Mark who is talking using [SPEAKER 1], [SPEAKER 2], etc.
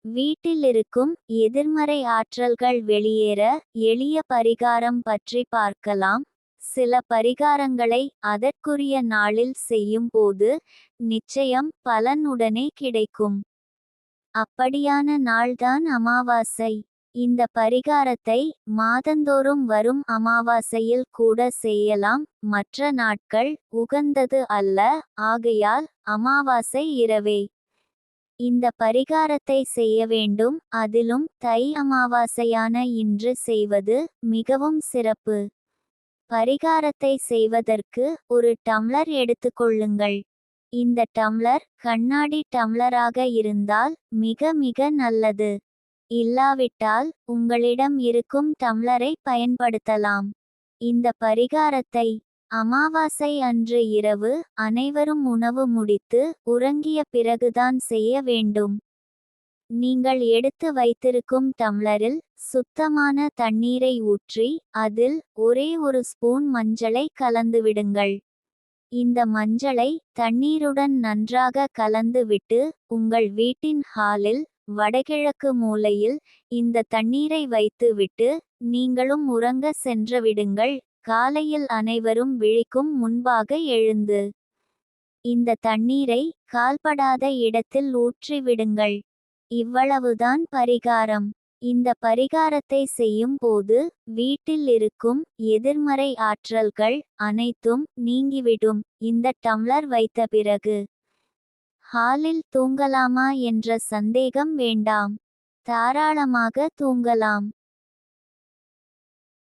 [SPEAKER 1] வீட்டில் இருக்கும் எதிர்மறை ஆற்றல்கள் வெளியேற எளிய பரிகாரம் பற்றி பார்க்கலாம். சில பரிகாரங்களை அதற்குரிய நாளில் செய்யும் போது நிச்சயம் பலன் உடனே கிடைக்கும். அப்படியான நாள்தான் அமாவாசை. இந்த பரிகாரத்தை மாதந்தோறும் வரும் அமாவாசையில் கூட செய்யலாம். மற்ற நாட்கள் உகந்தது அல்ல, ஆகையால் அமாவாசை இரவே இந்த பரிகாரத்தை செய்ய வேண்டும். அதிலும் தை அமாவாசையான இன்று செய்வது மிகவும் சிறப்பு. பரிகாரத்தை செய்வதற்கு ஒரு டம்ளர் எடுத்துக்கொள்ளுங்கள். இந்த டம்ளர் கண்ணாடி டம்ளராக இருந்தால் மிக மிக நல்லது. இல்லாவிட்டால் உங்களிடம் இருக்கும் டம்ளரை பயன்படுத்தலாம். இந்த பரிகாரத்தை அமாவாசை அன்று இரவு அனைவரும் உணவு முடித்து உறங்கிய பிறகுதான் செய்ய வேண்டும். நீங்கள் எடுத்து வைத்திருக்கும் டம்ளரில் சுத்தமான தண்ணீரை ஊற்றி அதில் ஒரே ஒரு ஸ்பூன் மஞ்சளை கலந்துவிடுங்கள். இந்த மஞ்சளை தண்ணீருடன் நன்றாக கலந்துவிட்டு உங்கள் வீட்டின் ஹாலில் வடகிழக்கு மூலையில் இந்த தண்ணீரை வைத்துவிட்டு நீங்களும் உறங்க சென்றுவிடுங்கள். காலையில் அனைவரும் விழிக்கும் முன்பாக எழுந்து இந்த தண்ணீரை கால்படாத இடத்தில் ஊற்றிவிடுங்கள். இவ்வளவுதான் பரிகாரம். இந்த பரிகாரத்தை செய்யும் போது வீட்டில் இருக்கும் எதிர்மறை ஆற்றல்கள் அனைத்தும் நீங்கிவிடும். இந்த டம்ளர் வைத்த பிறகு ஹாலில் தூங்கலாமா என்ற சந்தேகம் வேண்டாம். தாராளமாக தூங்கலாம்.